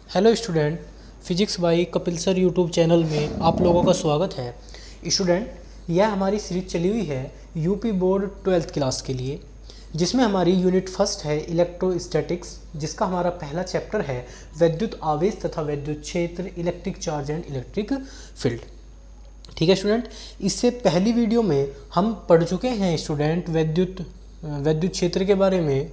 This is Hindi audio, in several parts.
Hello student, physics by Kapil sir YouTube channel में आप लोगों का स्वागत है। स्टूडेंट, यह हमारी सीरीज चली हुई है यूपी बोर्ड 12th क्लास के लिए, जिसमें हमारी यूनिट फर्स्ट है इलेक्ट्रोस्टैटिक्स, जिसका हमारा पहला चैप्टर है वैद्युत आवेश तथा वैद्युत क्षेत्र, electric charge and electric field. ठीक है स्टूडेंट, इससे पहली वीडियो में हम पढ़ चुके हैं स्टूडेंट वैद्युत क्षेत्र के बारे में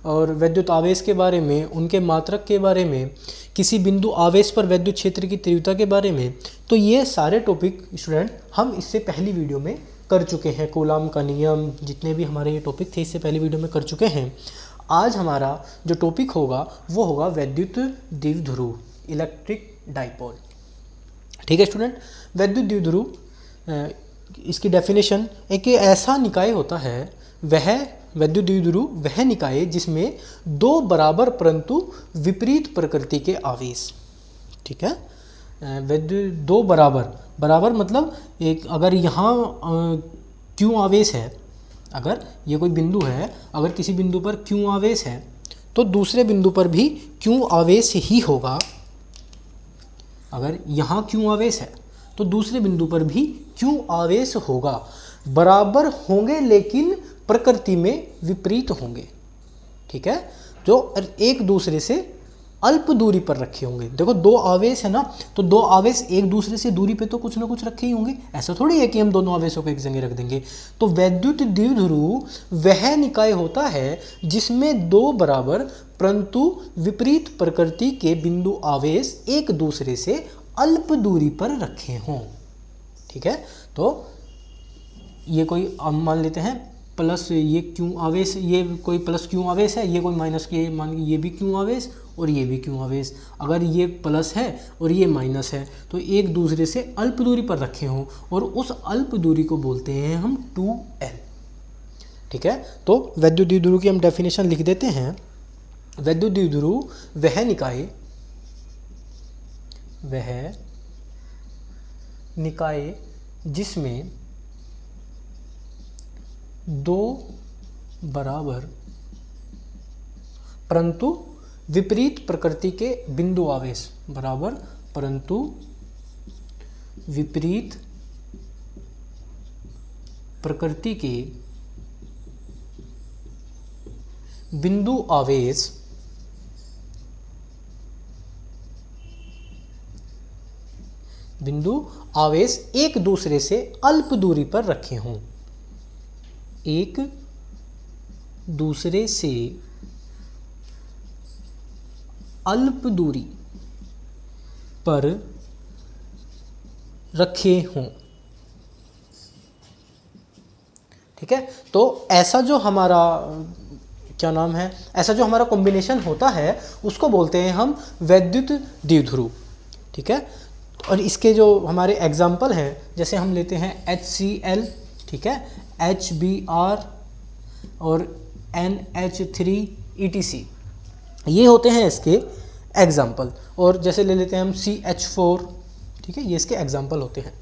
और वैद्युत आवेश के बारे में, उनके मात्रक के बारे में, किसी बिंदु आवेश पर वैद्युत क्षेत्र की तीव्रता के बारे में। तो ये सारे टॉपिक स्टूडेंट हम इससे पहली वीडियो में कर चुके हैं। कूलाम का नियम, जितने भी हमारे ये टॉपिक थे इससे पहली वीडियो में कर चुके हैं। आज हमारा जो टॉपिक होगा वो होगा वैद्युत द्विध्रुव, इलेक्ट्रिक डाइपोल। ठीक है स्टूडेंट, वैद्युत द्विध्रुव इसकी डेफिनेशन एक ऐसा निकाय होता है, वैद्युत द्विध्रुव वह निकाय जिसमें दो बराबर परंतु विपरीत प्रकृति के आवेश। ठीक है, वैद्युत दो बराबर मतलब एक, अगर यहाँ क्यों आवेश है, अगर ये कोई बिंदु है, अगर किसी बिंदु पर क्यों आवेश है तो दूसरे बिंदु पर भी क्यों आवेश ही होगा। अगर यहाँ क्यों आवेश है तो दूसरे बिंदु पर भी क्यों आवेश होगा। बराबर होंगे लेकिन प्रकृति में विपरीत होंगे। ठीक है, जो एक दूसरे से अल्प दूरी पर रखे होंगे। देखो, दो आवेश है ना, तो दो आवेश एक दूसरे से दूरी पे तो कुछ ना कुछ रखे ही होंगे। ऐसा थोड़ी है कि हम दोनों आवेशों को एक जगह रख देंगे। तो वैद्युत द्विध्रुव वह निकाय होता है जिसमें दो बराबर परंतु विपरीत प्रकृति के बिंदु आवेश एक दूसरे से अल्प दूरी पर रखे हों। ठीक है, तो ये कोई हम मान लेते हैं प्लस, ये क्यों आवेश, ये कोई प्लस क्यों आवेश है, ये कोई माइनस के, मान ये भी क्यों आवेश और ये भी क्यों आवेश। अगर ये प्लस है और ये माइनस है तो एक दूसरे से अल्प दूरी पर रखे हों और उस अल्प दूरी को बोलते हैं हम 2l। ठीक है, तो वैद्युत द्विध्रुव की हम डेफिनेशन लिख देते हैं। वैद्युत द्विध्रुव वह निकाय जिसमें दो बराबर परंतु विपरीत प्रकृति के बिंदु आवेश, बराबर परंतु विपरीत प्रकृति के बिंदु आवेश एक दूसरे से अल्प दूरी पर रखे हों। एक दूसरे से अल्प दूरी पर रखे हों। ठीक है, तो ऐसा जो हमारा क्या नाम है, ऐसा जो हमारा कॉम्बिनेशन होता है उसको बोलते हैं हम वैद्युत द्विध्रुव। ठीक है, और इसके जो हमारे एग्जाम्पल हैं, जैसे हम लेते हैं HCl, ठीक है, HBr और NH3 ETC, ये होते हैं इसके एग्जाम्पल। और जैसे ले लेते हैं हम CH4, ठीक है, ये इसके एग्जाम्पल होते हैं।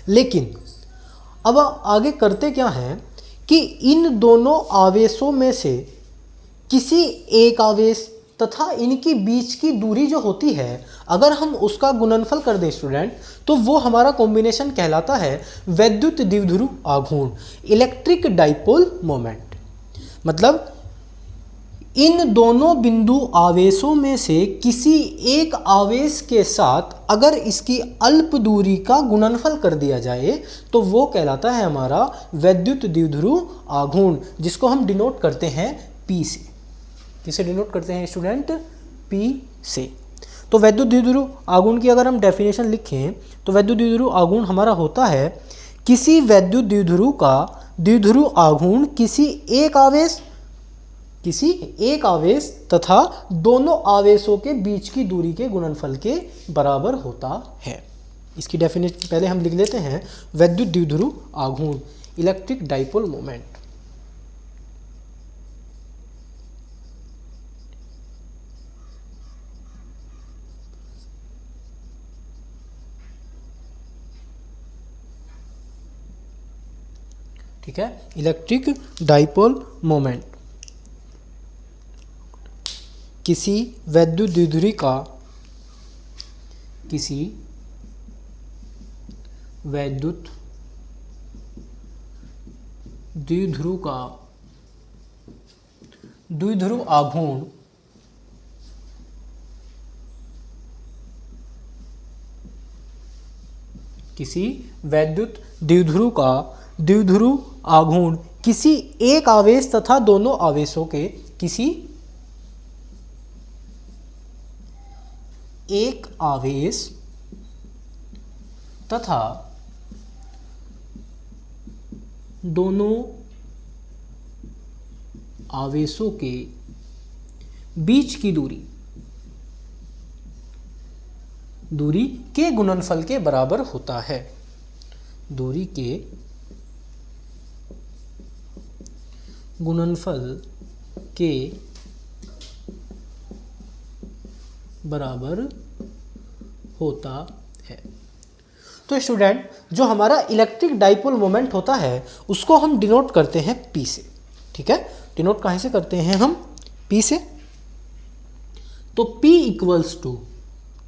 लेकिन अब आगे करते क्या हैं कि इन दोनों आवेशों में से किसी एक आवेश तथा इनकी बीच की दूरी जो होती है, अगर हम उसका गुणनफल कर दें स्टूडेंट, तो वो हमारा कॉम्बिनेशन कहलाता है वैद्युत द्विध्रुव आघूर्ण, इलेक्ट्रिक डाइपोल मोमेंट। मतलब इन दोनों बिंदु आवेशों में से किसी एक आवेश के साथ अगर इसकी अल्प दूरी का गुणनफल कर दिया जाए तो वो कहलाता है हमारा वैद्युत द्विध्रुव आघूर्ण, जिसको हम डिनोट करते हैं P से। किसे डिनोट करते हैं स्टूडेंट? P से। तो वैद्युत द्विध्रुव आघूर्ण की अगर हम डेफिनेशन लिखें तो वैद्युत द्विध्रुव आघूर्ण हमारा होता है किसी वैद्युत द्विध्रुव का द्विध्रुव आघूर्ण किसी एक आवेश तथा दोनों आवेशों के बीच की दूरी के गुणनफल के बराबर होता है। इसकी डेफिनेशन पहले हम लिख लेते हैं, वैद्युत द्विध्रुव आघूर्ण, इलेक्ट्रिक डाइपोल मोमेंट। ठीक है, इलेक्ट्रिक डाइपोल मोमेंट किसी वैद्युत द्विध्रुवी का किसी वैद्युत द्विध्रुव आघूर्ण किसी वैद्युत द्विध्रुव आघूर्ण किसी एक आवेश तथा दोनों आवेशों के किसी एक आवेश तथा दोनों आवेशों के बीच की दूरी के गुणनफल के बराबर होता है। दूरी के गुणनफल के बराबर होता है। तो स्टूडेंट, जो हमारा इलेक्ट्रिक डाइपोल मोमेंट होता है उसको हम डिनोट करते हैं P से। ठीक है, डिनोट कहाँ से करते हैं हम? P से। तो P इक्वल्स टू,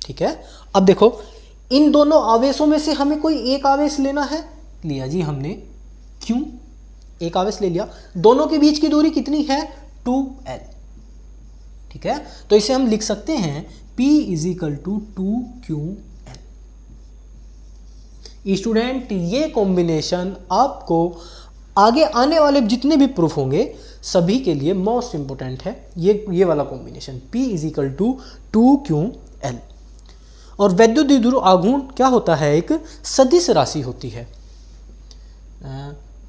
ठीक है, अब देखो इन दोनों आवेशों में से हमें कोई एक आवेश लेना है, लिया जी हमने Q, एक आवेश ले लिया। दोनों के बीच की दूरी कितनी है? 2L। ठीक है, तो इसे हम लिख सकते हैं P is equal to 2QL। Student, ये कॉम्बिनेशन आपको आगे आने वाले जितने भी प्रूफ होंगे सभी के लिए मोस्ट इंपोर्टेंट है। ये वाला combination P is equal to 2QL। और वैद्युत द्विध्रुव आघूर्ण क्या होता है? एक सदिश राशि होती है।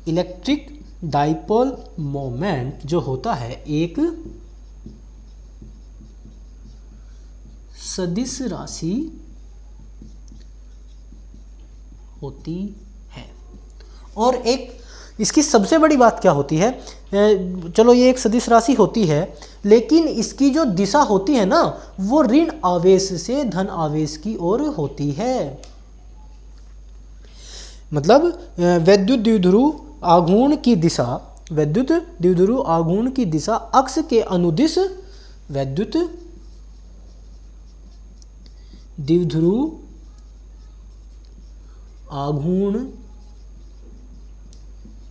इलेक्ट्रिक डाइपोल मोमेंट जो होता है एक सदिश राशि होती है। और एक इसकी सबसे बड़ी बात क्या होती है? चलो ये एक सदिश राशि होती है, लेकिन इसकी जो दिशा होती है ना वो ऋण आवेश से धन आवेश की ओर होती है। मतलब वैद्युत द्विध्रुव आघूर्ण की दिशा, वैद्युत द्विध्रुव आघूर्ण की दिशा अक्ष के अनुदिश वैद्युत द्विध्रुव आघूर्ण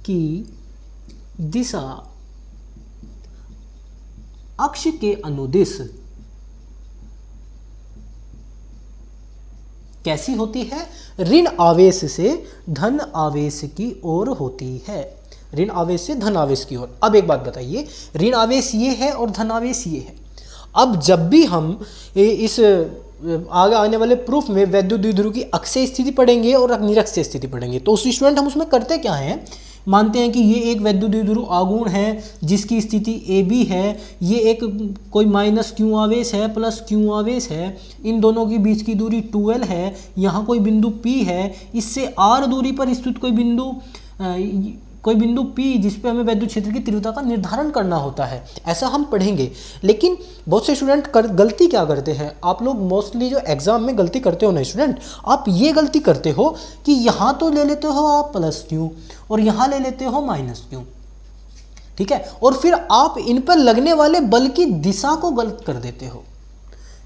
की दिशा अक्ष के अनुदिश कैसी होती है? ऋण आवेश से धन आवेश की ओर होती है। ऋण आवेश से धन आवेश की ओर। अब एक बात बताइए, ऋण आवेश ये है और धन आवेश ये है। अब जब भी हम इस आगे आने वाले प्रूफ में वैद्युत द्विध्रुव की अक्षीय स्थिति पढ़ेंगे और निरक्षीय स्थिति पढ़ेंगे, तो उस स्टूडेंट हम उसमें करते क्या हैं? मानते हैं कि ये एक वैद्युत द्विध्रुव आघूर्ण है जिसकी स्थिति AB है, ये एक कोई माइनस Q आवेश है प्लस Q आवेश है, इन दोनों के बीच की दूरी 2L है, यहाँ कोई बिंदु P है, इससे R दूरी पर स्थित कोई बिंदु P जिस पे हमें वैद्युत क्षेत्र की तीव्रता का निर्धारण करना होता है। ऐसा हम पढ़ेंगे। लेकिन बहुत से स्टूडेंट गलती क्या करते हैं? आप लोग मोस्टली जो एग्जाम में गलती करते हो ना स्टूडेंट, आप ये गलती करते हो कि यहाँ तो ले लेते हो आप प्लस Q और यहाँ ले लेते हो माइनस Q। ठीक है, और फिर आप इन पर लगने वाले बल की दिशा को गलत कर देते हो,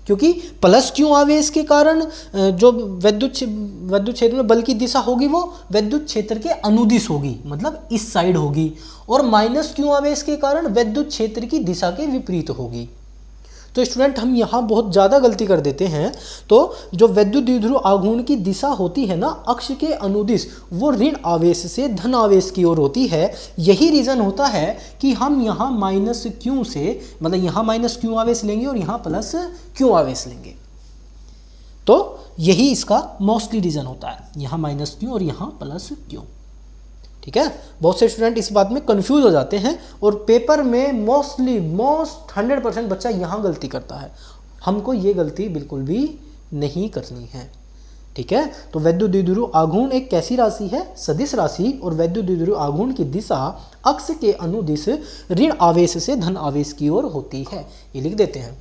क्योंकि प्लस Q आवेश के कारण जो वैद्युत क्षेत्र में बल की दिशा होगी वो वैद्युत क्षेत्र के अनुदिश होगी, मतलब इस साइड होगी, और माइनस Q आवेश के कारण वैद्युत क्षेत्र की दिशा के विपरीत होगी। तो स्टूडेंट, हम यहाँ बहुत ज़्यादा गलती कर देते हैं। तो जो वैद्युत द्विध्रुव आघूर्ण की दिशा होती है ना अक्ष के अनुदिश, वो ऋण आवेश से धन आवेश की ओर होती है। यही रीज़न होता है कि हम यहाँ माइनस Q से, मतलब यहाँ माइनस Q आवेश लेंगे और यहाँ प्लस Q आवेश लेंगे। तो यही इसका मोस्टली रीज़न होता है, यहाँ माइनस Q और यहाँ प्लस Q। ठीक है, बहुत से स्टूडेंट इस बात में कंफ्यूज हो जाते हैं और पेपर में मोस्ट 100% बच्चा यहाँ गलती करता है। हमको ये गलती बिल्कुल भी नहीं करनी है। ठीक है, तो वैद्युत द्विध्रुव आघूर्ण एक कैसी राशि है? सदिश राशि। और वैद्युत द्विध्रुव आघूर्ण की दिशा अक्ष के अनुदिश ऋण आवेश से धन आवेश की ओर होती है। ये लिख देते हैं,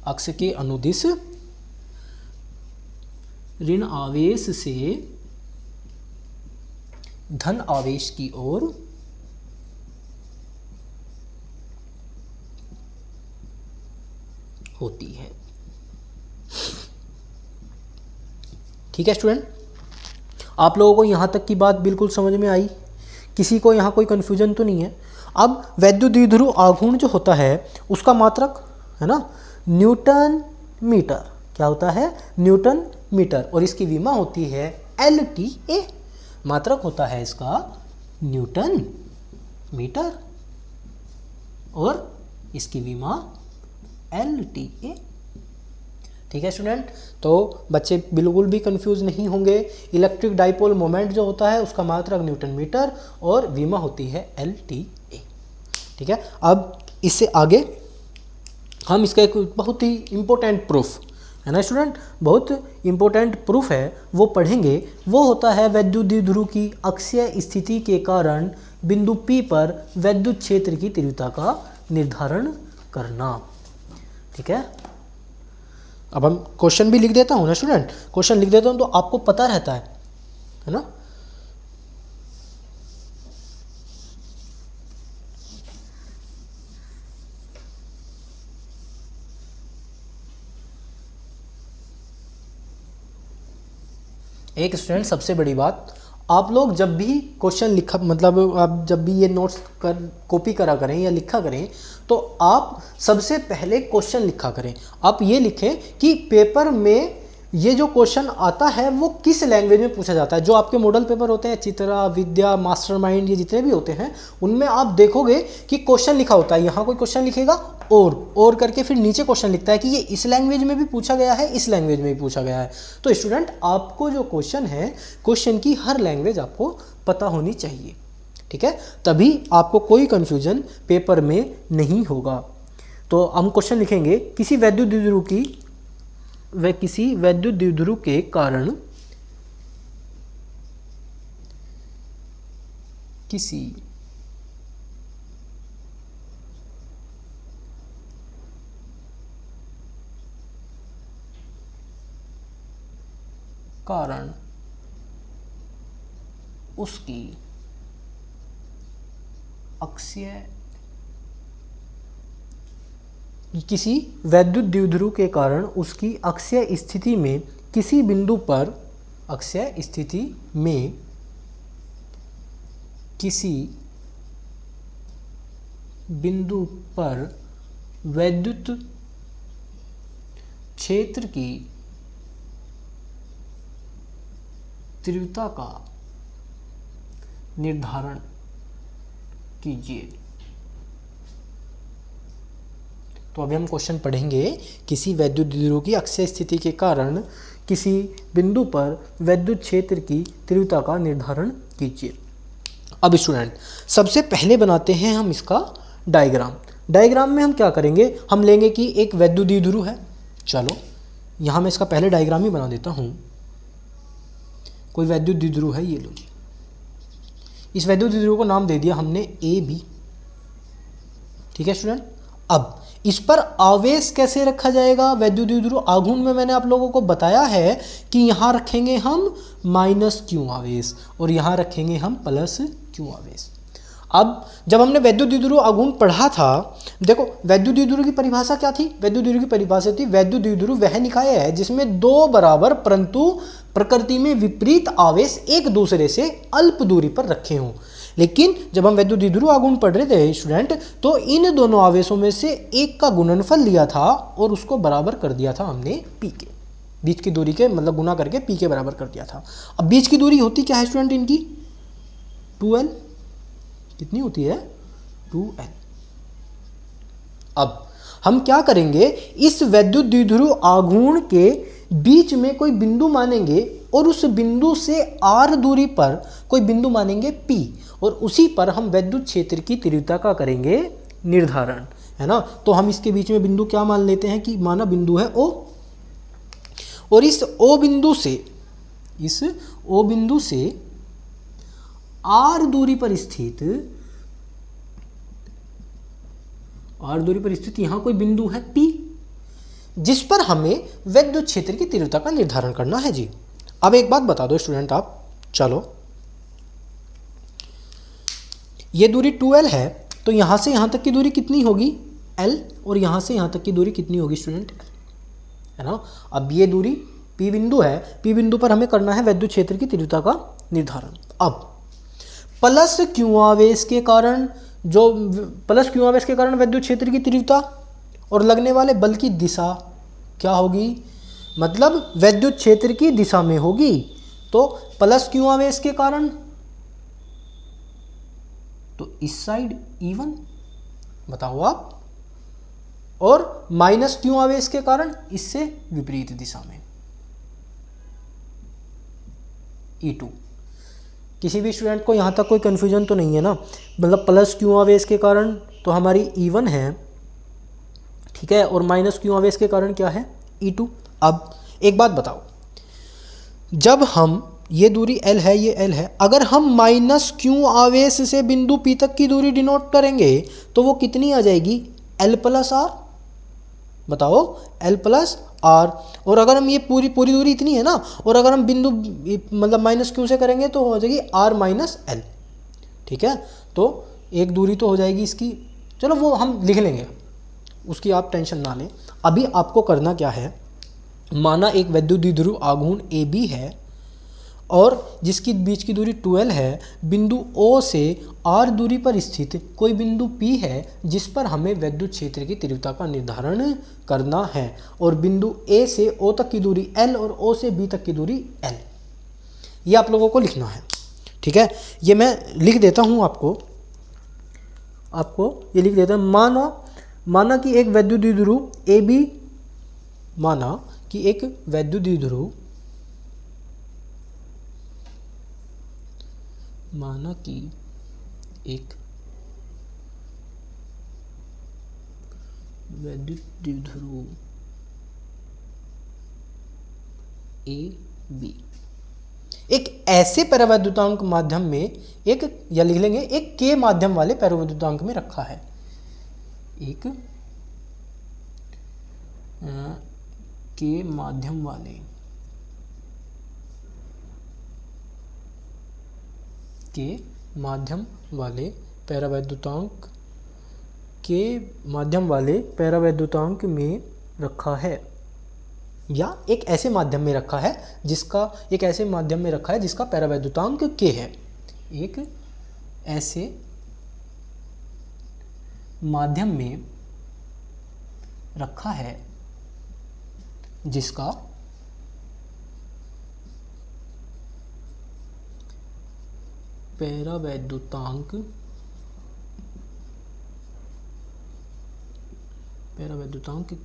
अक्ष के अनुदिश ऋण आवेश से धन आवेश की ओर होती है। ठीक है स्टूडेंट, आप लोगों को यहाँ तक की बात बिल्कुल समझ में आई? किसी को यहाँ कोई कन्फ्यूजन तो नहीं है? अब वैद्युत द्विध्रुव आघूर्ण जो होता है उसका मात्रक है ना न्यूटन मीटर, क्या होता है? न्यूटन मीटर, और इसकी विमा होती है LTA, मात्रक होता है इसका न्यूटन मीटर और इसकी विमा LTA। ठीक है स्टूडेंट, तो बच्चे बिल्कुल भी कंफ्यूज नहीं होंगे। इलेक्ट्रिक डाइपोल मोमेंट जो होता है उसका मात्रक न्यूटन मीटर और विमा होती है LTA। ठीक है, अब इससे आगे हम इसका एक बहुत ही इम्पोर्टेंट प्रूफ है ना स्टूडेंट, बहुत इम्पोर्टेंट प्रूफ है वो पढ़ेंगे। वो होता है वैद्युत द्विध्रुव की अक्षीय स्थिति के कारण बिंदु P पर वैद्युत क्षेत्र की तीव्रता का निर्धारण करना। ठीक है, अब हम क्वेश्चन भी लिख देता हूँ ना स्टूडेंट, क्वेश्चन लिख देता हूँ तो आपको पता रहता है ना। एक स्टूडेंट सबसे बड़ी बात, आप लोग जब भी क्वेश्चन लिखा मतलब आप जब भी ये नोट्स कॉपी करा करें या लिखा करें तो आप सबसे पहले क्वेश्चन लिखा करें। आप ये लिखें कि पेपर में ये जो क्वेश्चन आता है वो किस लैंग्वेज में पूछा जाता है। जो आपके मॉडल पेपर होते हैं, चित्रा, विद्या, मास्टरमाइंड, ये जितने भी होते हैं उनमें आप देखोगे कि क्वेश्चन लिखा होता है। यहाँ कोई क्वेश्चन लिखेगा और करके फिर नीचे क्वेश्चन लिखता है कि ये इस लैंग्वेज में भी पूछा गया है, इस लैंग्वेज में भी पूछा गया है। तो स्टूडेंट, आपको जो क्वेश्चन है, क्वेश्चन की हर लैंग्वेज आपको पता होनी चाहिए। ठीक है, तभी आपको कोई कन्फ्यूजन पेपर में नहीं होगा। तो हम क्वेश्चन लिखेंगे, किसी वैद्युत द्विध्रुव के कारण उसकी अक्षीय किसी वैद्युत द्विध्रुव के कारण उसकी अक्षीय स्थिति में किसी बिंदु पर वैद्युत क्षेत्र की तीव्रता का निर्धारण कीजिए। तो अभी हम क्वेश्चन पढ़ेंगे, किसी वैद्युत द्विध्रुव की अक्षीय स्थिति के कारण किसी बिंदु पर वैद्युत क्षेत्र की तीव्रता का निर्धारण कीजिए। अब स्टूडेंट, सबसे पहले बनाते हैं हम इसका डायग्राम। डायग्राम में हम क्या करेंगे, हम लेंगे कि एक वैद्युत द्विध्रुव है। चलो यहाँ मैं इसका पहले डायग्राम ही बना देता हूँ। कोई वैद्युत द्विध्रुव है, ये लो जी। इस वैद्युत द्विध्रुव को नाम दे दिया हमने AB। ठीक है स्टूडेंट, अब इस पर आवेश कैसे रखा जाएगा? वैद्युत द्विध्रुव आघूर्ण में मैंने आप लोगों को बताया है कि यहाँ रखेंगे हम -Q आवेश और यहाँ रखेंगे हम +Q आवेश। अब जब हमने वैद्युत द्विध्रुव आघूर्ण पढ़ा था, देखो वैद्युत द्विध्रुव की परिभाषा क्या थी? वैद्युत द्विध्रुव की परिभाषा थी, वैद्युत द्विध्रुव वह निकाय है जिसमें दो बराबर परंतु प्रकृति में विपरीत आवेश एक दूसरे से अल्प दूरी पर रखे हों। लेकिन जब हम वैद्युत द्विध्रुव आघूर्ण पढ़ रहे थे स्टूडेंट, तो इन दोनों आवेशों में से एक का गुणनफल लिया था और उसको बराबर कर दिया था हमने P के, बीच की दूरी के मतलब गुना करके P के बराबर कर दिया था। अब बीच की दूरी होती क्या है स्टूडेंट इनकी? 2L। कितनी होती है? 2L। अब हम क्या करेंगे, इस वैद्युत द्विध्रुव आघूर्ण के बीच में कोई बिंदु मानेंगे और उस बिंदु से r दूरी पर कोई बिंदु मानेंगे P और उसी पर हम वैद्युत क्षेत्र की तीव्रता का करेंगे निर्धारण, है ना। तो हम इसके बीच में बिंदु क्या मान लेते हैं कि माना बिंदु है O, और इस O बिंदु से r दूरी पर स्थित यहाँ कोई बिंदु है P, जिस पर हमें वैद्युत क्षेत्र की तीव्रता का निर्धारण करना है जी। अब एक बात बता दो स्टूडेंट आप, चलो ये दूरी 2L है तो यहाँ से यहाँ तक की दूरी कितनी होगी? L, और यहाँ से यहाँ तक की दूरी कितनी होगी स्टूडेंट? है ना। अब ये दूरी P बिंदु है, P बिंदु पर हमें करना है विद्युत क्षेत्र की तीव्रता का निर्धारण। अब प्लस क्यू आवेश के कारण विद्युत क्षेत्र की तीव्रता और लगने वाले बल की दिशा क्या होगी, मतलब विद्युत क्षेत्र की दिशा में होगी। तो प्लस क्यू आवेश के कारण तो इस साइड E1, बताओ आप, और माइनस क्यू आवेश के कारण इससे विपरीत दिशा में E2। किसी भी स्टूडेंट को यहाँ तक कोई कन्फ्यूजन तो नहीं है ना, मतलब प्लस क्यू आवेश के कारण तो हमारी E1 है, ठीक है, और माइनस क्यू आवेश के कारण क्या है, E2। अब एक बात बताओ, जब हम ये दूरी L है, ये L है, अगर हम माइनस क्यू आवेश से बिंदु P तक की दूरी डिनोट करेंगे तो वो कितनी आ जाएगी, L प्लस आर, बताओ, L प्लस आर। और अगर हम ये पूरी दूरी इतनी है ना, और अगर हम बिंदु मतलब माइनस क्यू से करेंगे तो हो जाएगी R माइनस L, ठीक है। तो एक दूरी तो हो जाएगी इसकी, चलो वो हम लिख लेंगे, उसकी आप टेंशन ना लें। अभी आपको करना क्या है, माना एक वैद्युत द्विध्रुव आघूर्ण AB है और जिसकी बीच की दूरी 2L है, बिंदु O से R दूरी पर स्थित कोई बिंदु P है जिस पर हमें विद्युत क्षेत्र की तीव्रता का निर्धारण करना है, और बिंदु A से O तक की दूरी L और O से B तक की दूरी L, ये आप लोगों को लिखना है, ठीक है। ये मैं लिख देता हूँ आपको ये लिख देता हूँ। माना कि एक वैद्युत द्विध्रुव AB, माना कि एक वैद्युत द्विध्रुव, माना कि एक वैद्युत द्विध्रुव AB एक ऐसे परावैद्युतांक माध्यम में एक, या लिख लेंगे एक K माध्यम वाले परावैद्युतांक में रखा है, एक K माध्यम वाले परावैद्युतांक में रखा है, या एक ऐसे माध्यम में रखा है जिसका परावैद्युतांक K है, एक ऐसे माध्यम में रखा है जिसका परावैद्युतांक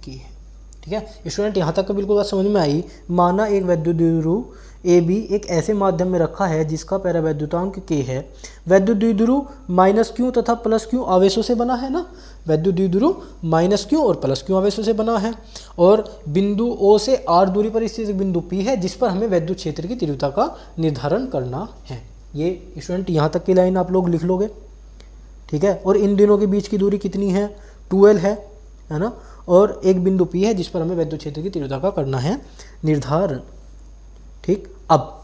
K है, ठीक है। स्टूडेंट यहाँ तक का बिल्कुल बात समझ में आई। माना एक वैद्युत द्विध्रुव AB एक ऐसे माध्यम में रखा है जिसका परावैद्युतांक K है। वैद्युत द्विध्रुव माइनस क्यू तथा प्लस क्यू आवेशों से बना है ना, वैद्युत द्विध्रुव माइनस क्यू और प्लस क्यू आवेशों से बना है, और बिंदु O से R दूरी पर स्थित बिंदु P है जिस पर हमें विद्युत क्षेत्र की तीव्रता का निर्धारण करना है। ये स्टूडेंट यहाँ तक की लाइन आप लोग लिख लोगे, ठीक है। और इन दिनों के बीच की दूरी कितनी है, 2L है ना, और एक बिंदु P है जिस पर हमें विद्युत क्षेत्र की तीव्रता का करना है निर्धारण, ठीक। अब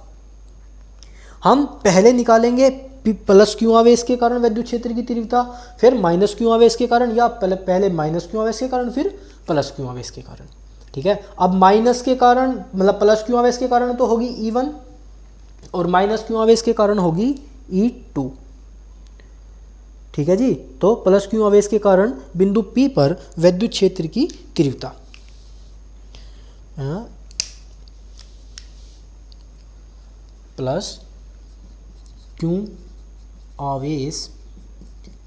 हम पहले निकालेंगे प्लस क्यू आवेश के कारण विद्युत क्षेत्र की तीव्रता, फिर माइनस क्यू आवेश के कारण, या पहले माइनस क्यू आवेश के कारण फिर प्लस क्यू आवेश के कारण, ठीक है। अब माइनस के कारण मतलब प्लस क्यू आवेश के कारण तो होगी E1 और माइनस क्यू आवेश के कारण होगी E2, ठीक है जी। तो प्लस क्यू आवेश के कारण बिंदु P पर विद्युत क्षेत्र की तीव्रता, प्लस क्यू आवेश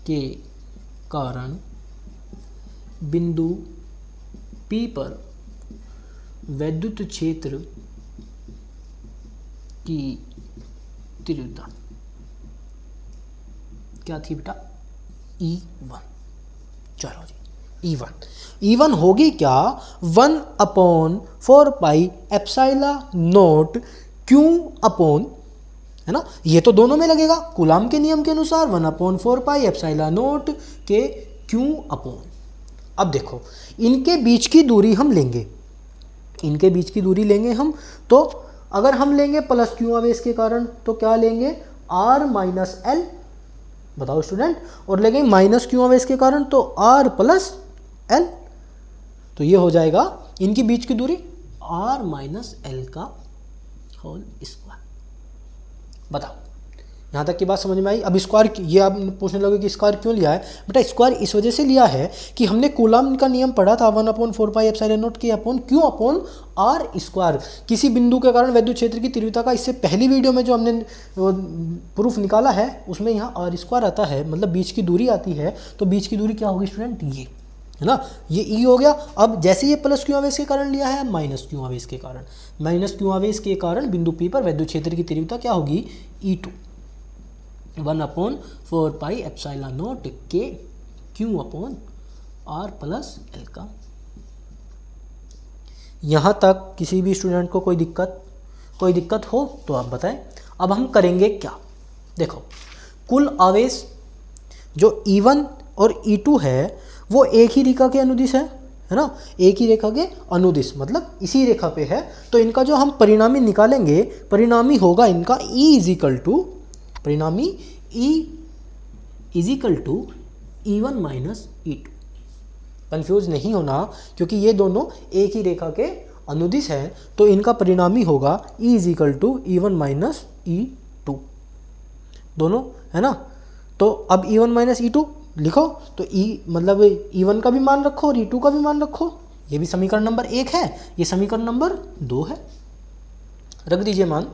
के कारण बिंदु P पर विद्युत क्षेत्र की तीव्रता क्या थी बेटा, E1। चलो जी, E1 होगी क्या, 1/4 pi epsilon not Q upon, है ना, ये तो दोनों में लगेगा कूलाम के नियम के अनुसार, 1/4 पाई एप्सिलॉन नॉट के Q अपॉन। अब देखो इनके बीच की दूरी हम लेंगे, हम, तो अगर हम लेंगे प्लस क्यू आवेश के कारण तो क्या लेंगे, R माइनस L, बताओ स्टूडेंट, और लेंगे माइनस क्यू आवेश के कारण तो R प्लस L, तो ये हो जाएगा इनकी बीच की दूरी आर माइनस एल का होल स्क्वायर। बताओ यहाँ तक की बात समझ में आई। अब स्क्वायर, ये आप पूछने लगे कि स्क्वायर क्यों लिया है। बेटा स्क्वायर इस वजह से लिया है कि हमने कूलॉम का नियम पढ़ा था 1/4πε0 के upon Q upon R square. किसी बिंदु के कारण विद्युत क्षेत्र की तीव्रता का, इससे पहली वीडियो में जो हमने प्रूफ निकाला है उसमें यहाँ आर स्क्वायर आता है, मतलब बीच की दूरी आती है। तो बीच की दूरी क्या होगी स्टूडेंट, ये है ना, ये ई हो गया। अब जैसे ये प्लस क्यू आवेश के कारण लिया है, माइनस क्यू आवेश के कारण, माइनस क्यू आवेश के कारण बिंदु पी पर विद्युत क्षेत्र की तीव्रता क्या होगी, E2 1/4πε0 के Q upon R plus L का। यहाँ तक किसी भी स्टूडेंट को कोई दिक्कत हो तो आप बताएं। अब हम करेंगे क्या, देखो कुल आवेश जो E1 और E2 है वो एक ही रेखा के अनुदिश है ना, एक ही रेखा के अनुदिश, मतलब इसी रेखा पे है। तो इनका जो हम परिणामी निकालेंगे, परिणामी होगा इनका E इजिकल टू, परिणामी E is equal to E1 minus E2। Confuse नहीं होना, क्योंकि ये दोनों एक ही रेखा के अनुदिश हैं, तो इनका परिणामी होगा E is equal to E1 minus E2, दोनों है ना। तो अब E1 माइनस E2 लिखो, तो E मतलब E1 का भी मान रखो और E2 का भी मान रखो। ये भी समीकरण नंबर 1 है, ये समीकरण नंबर 2 है, रख दीजिए मान।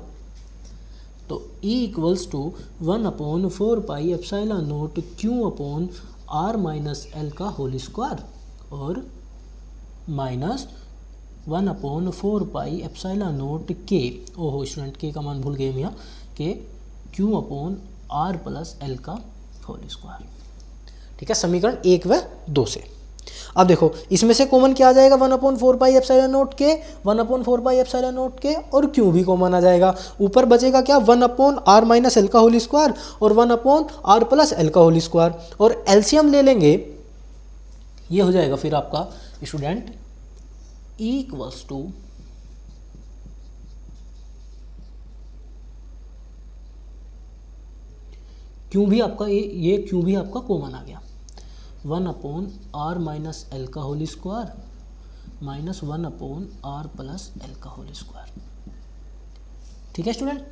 तो E equals to 1/4πε0 q upon r minus L का होल स्क्वायर और माइनस 1/4πε0 के, ओहो स्टूडेंट के का मान भूल गए हम यहाँ, के Q upon R plus L का होल स्क्वायर। ठीक है, समीकरण 1 व 2 से। अब देखो इसमें से कॉमन क्या आ जाएगा, 1/4πε0 के, 1/4πε0 के और क्यू भी कॉमन आ जाएगा। ऊपर बचेगा क्या, 1/r माइनस एल का होल स्क्वायर और 1/r प्लस एल का होल स्क्वायर, और एलसीएम ले लेंगे, ये हो जाएगा फिर आपका student E equals to Q भी आपका, ये क्यू भी आपका कॉमन आ गया, 1/r माइनस एल का whole square minus 1/r plus L का होल स्क्वायर। ठीक है स्टूडेंट।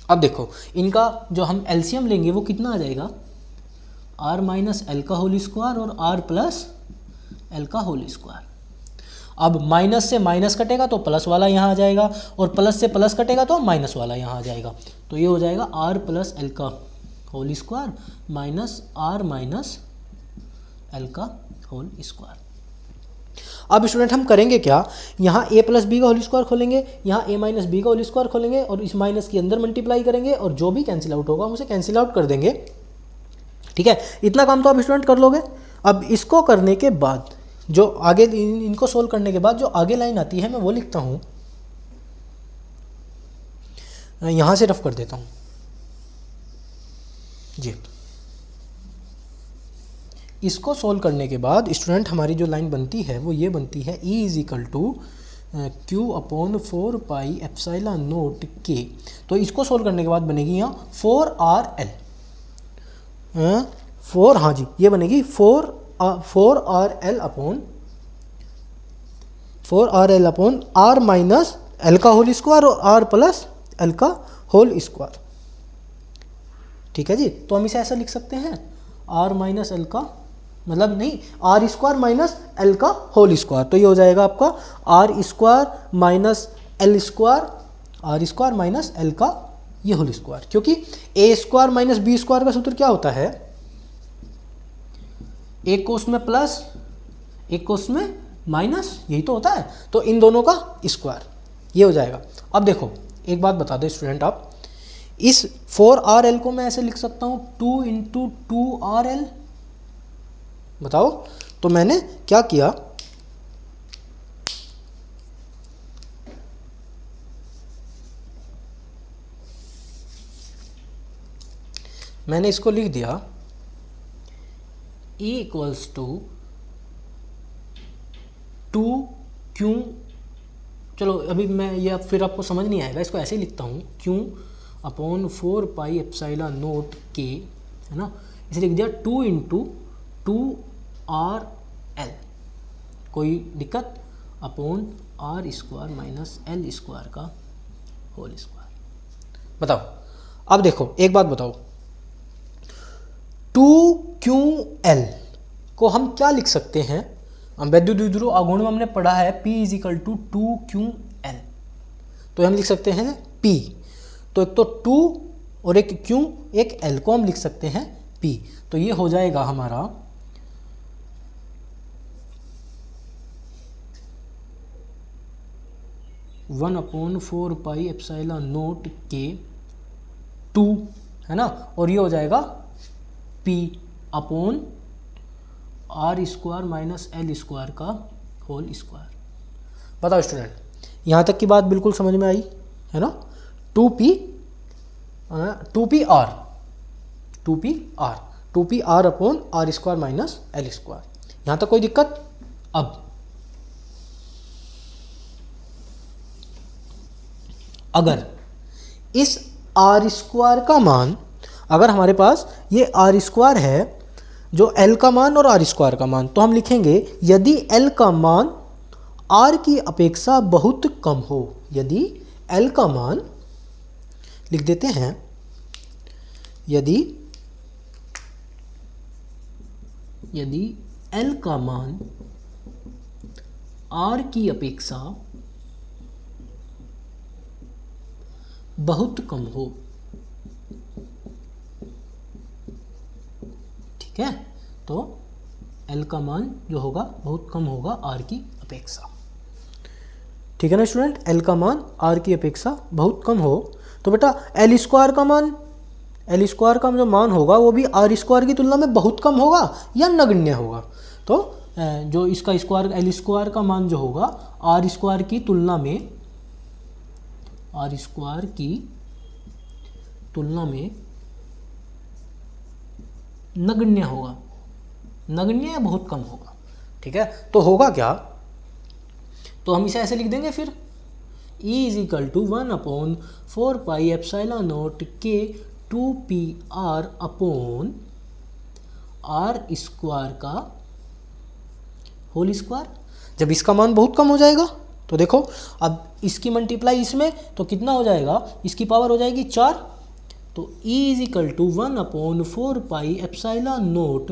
अब देखो इनका जो हम एलसीएम लेंगे वो कितना आ जाएगा, r माइनस एल का होल स्क्वायर और r प्लस एल का होल स्क्वायर। अब माइनस से माइनस कटेगा तो प्लस वाला यहाँ आ जाएगा, और प्लस से प्लस कटेगा तो माइनस वाला यहाँ आ जाएगा। तो ये हो जाएगा r प्लस एल का whole square minus r minus L का होल स्क्वायर। अब स्टूडेंट हम करेंगे क्या, यहाँ a प्लस बी का होल स्क्वायर खोलेंगे, यहाँ a माइनस बी का होल स्क्वायर खोलेंगे और इस माइनस के अंदर मल्टीप्लाई करेंगे, और जो भी कैंसिल आउट होगा हम उसे कैंसिल आउट कर देंगे। ठीक है, इतना काम तो आप स्टूडेंट कर लोगे। अब इसको करने के बाद जो आगे, इनको सोल्व करने के बाद जो आगे लाइन आती है मैं वो लिखता हूँ, यहाँ से रफ कर देता हूँ जी। इसको सोल्व करने के बाद स्टूडेंट हमारी जो लाइन बनती है वो ये बनती है, E is equal to q upon 4πε0 के। तो इसको सोल्व करने के बाद बनेगी यहाँ 4RL, 4, हाँ जी ये बनेगी 4RL upon R minus L का होल स्क्वायर और R प्लस एल का होल स्क्वायर। ठीक है जी, तो हम इसे ऐसा लिख सकते हैं, R माइनस एल का, मतलब नहीं, R स्क्वायर माइनस एल का होल स्क्वायर। तो ये हो जाएगा आपका R square minus L square, R square minus L का ये होल स्क्वायर, क्योंकि A square minus B square का सूत्र क्या होता है, एक को उसमें प्लस एक को उसमें माइनस, यही तो होता है। तो इन दोनों का स्क्वायर ये हो जाएगा। अब देखो एक बात बता दो स्टूडेंट, आप इस 4RL को मैं ऐसे लिख सकता हूँ 2 × 2RL। बताओ, तो मैंने क्या किया, मैंने इसको लिख दिया E इक्वल्स टू 2Q, चलो अभी मैं ये फिर आपको समझ नहीं आएगा, इसको ऐसे ही लिखता हूँ, Q अपॉन 4πε0 के, है ना, इसे लिख दिया 2 × 2RL। कोई दिक्कत, upon R square minus L square का होल स्क्वायर। बताओ, अब देखो एक बात बताओ, 2QL को हम क्या लिख सकते हैं? हम वैद्युत द्विध्रुव आघूर्ण में हमने पढ़ा है P is equal to 2QL, तो हम लिख सकते हैं P, तो एक तो 2 और एक Q, एक L को हम लिख सकते हैं P, तो ये हो जाएगा हमारा 1/4 पाई एप्सिलॉन नॉट K2 है ना, और ये हो जाएगा P upon R square minus L square का होल स्क्वायर। बताओ स्टूडेंट, यहाँ तक की बात बिल्कुल समझ में आई है ना? 2P R upon R square minus L square, यहाँ तक कोई दिक्कत? अब अगर इस आर स्क्वायर का मान, अगर हमारे पास ये आर स्क्वायर है जो एल का मान और आर स्क्वायर का मान, तो हम लिखेंगे यदि एल का मान आर की अपेक्षा बहुत कम हो, यदि एल का मान, लिख देते हैं, यदि एल का मान आर की अपेक्षा बहुत कम हो, ठीक है, तो L का मान जो होगा बहुत कम होगा आर की अपेक्षा, ठीक है ना स्टूडेंट? L का मान आर की अपेक्षा बहुत कम हो, तो बेटा L स्क्वायर का जो मान होगा वो भी आर स्क्वायर की तुलना में बहुत कम होगा या नगण्य होगा? तो जो इसका स्क्वायर L स्क्वायर का मान जो होगा आर स्क्वायर की तुलना में नगण्य होगा, नगण्य या बहुत कम होगा, ठीक है? तो होगा क्या? तो हम इसे ऐसे लिख देंगे फिर, E is equal to 1/4 pi epsilon nought K2PR upon R square का होल स्क्वायर। जब इसका मान बहुत कम हो जाएगा तो देखो, अब इसकी मल्टीप्लाई इसमें तो कितना हो जाएगा, इसकी पावर हो जाएगी 4, तो E is equal to 1/4 pi epsilon nought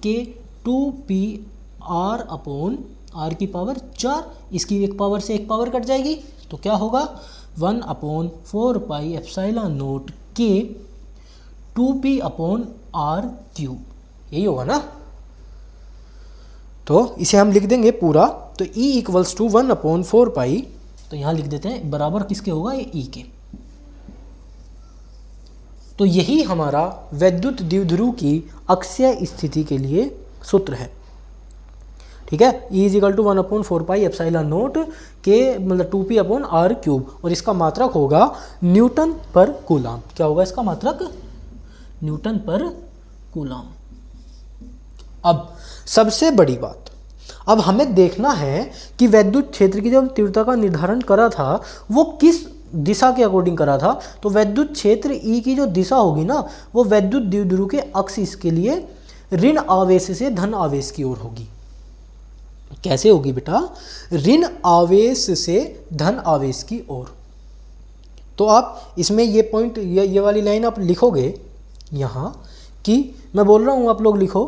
K2PR upon R की पावर 4, इसकी एक पावर से एक पावर कट जाएगी, तो क्या होगा 1/4 pi epsilon nought K2P upon R cube, यही होगा ना? तो इसे हम लिख देंगे पूरा, तो E इक्वल्स टू 1/4 पाई, तो यहाँ लिख देते हैं बराबर किसके होगा, ये E के। तो यही हमारा वैद्युत द्विध्रुव की अक्षीय स्थिति के लिए सूत्र है, ठीक है? E is equal to 1/4 pi epsilon nought के मतलब 2P अपॉन आर क्यूब, और इसका मात्रक होगा न्यूटन पर कूलाम। क्या होगा इसका मात्रक? न्यूटन पर कूलाम। अब सबसे बड़ी बात, अब हमें देखना है कि वैद्युत क्षेत्र की जब तीव्रता का निर्धारण करा था वो किस दिशा के अकॉर्डिंग करा था। तो वैद्युत क्षेत्र E की जो दिशा होगी ना, वो वैद्युत द्विध्रुव के अक्ष के लिए ऋण आवेश से धन आवेश की ओर होगी। कैसे होगी बेटा? ऋण आवेश से धन आवेश की ओर। तो आप इसमें ये पॉइंट, ये वाली लाइन आप लिखोगे यहाँ, कि मैं बोल रहा हूँ आप लोग लिखो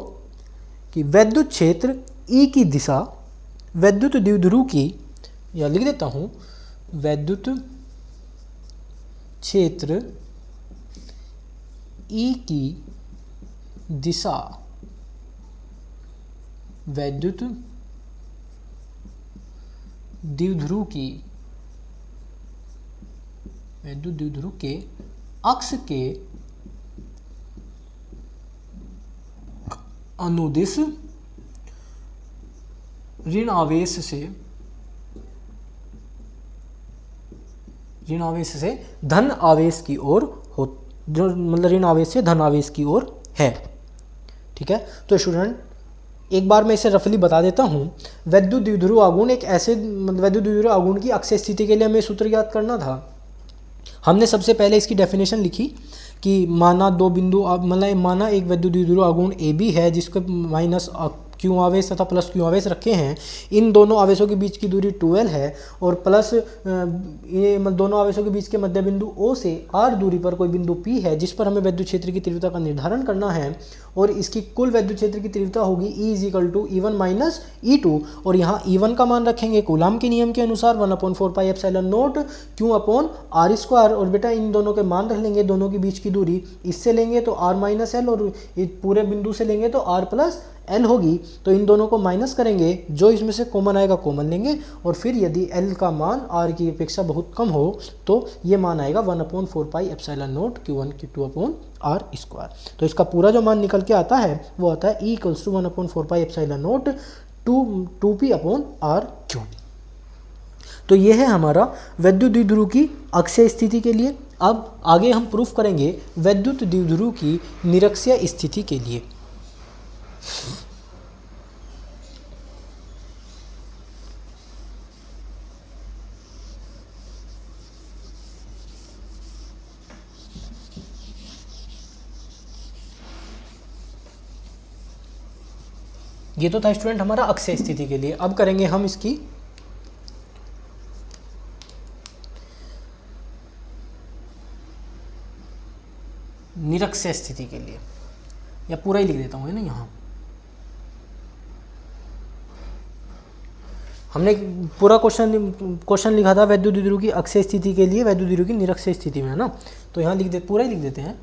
कि वैद्युत क्षेत्र E की दिशा वैद्युत द्विध्रुव की, या लिख देता हूँ वैद्युत क्षेत्र E की दिशा वैद्युत द्विध्रुव के अक्ष के अनुदिश ऋण आवेश से धन आवेश की ओर हो, जो मतलब ऋण आवेश से धन आवेश की ओर है, ठीक है? तो स्टूडेंट एक बार मैं इसे रफली बता देता हूँ। वैद्युत द्विध्रुव आघूर्ण एक ऐसे वैद्युत द्विध्रुव आघूर्ण की अक्षीय स्थिति के लिए हमें सूत्र याद करना था। हमने सबसे पहले इसकी डेफिनेशन लिखी कि माना दो बिंदु, मतलब माना एक वैद्युत द्विध्रुव आघूर्ण AB है जिसके माइनस क्यू आवेश तथा प्लस क्यू आवेश रखे हैं, इन दोनों आवेशों के बीच की दूरी 12 है और प्लस ये दोनों आवेशों के बीच के मध्य बिंदु O से R दूरी पर कोई बिंदु P है जिस पर हमें विद्युत क्षेत्र की तीव्रता का निर्धारण करना है, और इसकी कुल विद्युत क्षेत्र की तीव्रता होगी E = E1 - E2, और यहाँ E1 का मान रखेंगे कूलाम के नियम के अनुसार 1/4πε0 Q/r², और बेटा इन दोनों के मान रख लेंगे, दोनों के बीच की दूरी इससे लेंगे तो r - l और पूरे बिंदु से लेंगे तो r + l होगी, तो इन दोनों को माइनस करेंगे, जो इसमें से कॉमन आएगा कॉमन लेंगे, और फिर यदि l का मान r की अपेक्षा बहुत कम हो तो ये मान आएगा 1/4πε0 Q1 Q2/r²। तो इसका पूरा जो मान निकल के आता है वो आता है E = 1/4πε0 2p/r³। तो ये है हमारा वैद्युत द्विध्रुव की अक्षीय स्थिति के लिए। अब आगे हम प्रूफ करेंगे वैद्युत द्विध्रुव की निरक्षीय स्थिति के लिए। ये तो था स्टूडेंट हमारा अक्षीय स्थिति के लिए। अब करेंगे हम इसकी निरक्षीय स्थिति के लिए, या पूरा ही लिख देता हूँ है ना। यहाँ हमने पूरा क्वेश्चन लिखा था वैद्युत द्विध्रुव की अक्षीय स्थिति के लिए, वैद्युत द्विध्रुव की निरक्षीय स्थिति में, है ना। तो यहाँ पूरा ही लिख देते हैं।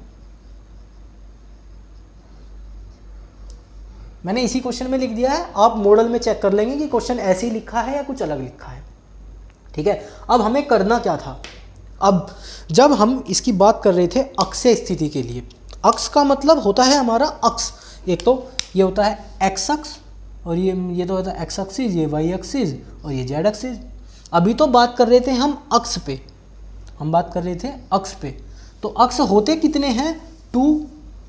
मैंने इसी क्वेश्चन में लिख दिया है, आप मॉडल में चेक कर लेंगे कि क्वेश्चन ऐसे ही लिखा है या कुछ अलग लिखा है, ठीक है। अब हमें करना क्या था, अब जब हम इसकी बात कर रहे थे अक्षीय स्थिति के लिए, अक्ष का मतलब होता है हमारा अक्ष, एक तो ये होता है एक्स अक्ष, और ये तो होता है एक्स एक्सिस, ये वाई एक्सिस, और ये जेड एक्सिस। अभी तो बात कर रहे थे हम अक्ष पे, हम बात कर रहे थे अक्ष पे। तो अक्ष होते कितने हैं,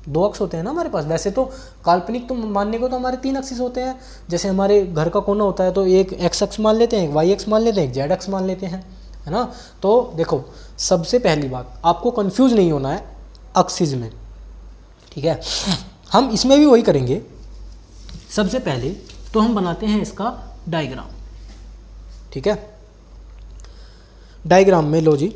दो अक्ष होते हैं ना हमारे पास। वैसे तो काल्पनिक तो मानने को तो हमारे 3 एक्सिस होते हैं, जैसे हमारे घर का कोना होता है तो एक एक्स अक्ष मान लेते हैं, एक वाई अक्ष मान लेते हैं, एक जेड अक्ष मान लेते हैं, है ना। तो देखो सबसे पहली बात, आपको कंफ्यूज नहीं होना है एक्सिस में, ठीक है। हम इसमें भी वही करेंगे। सबसे पहले तो हम बनाते हैं इसका डायग्राम, ठीक है। डायग्राम में लो जी,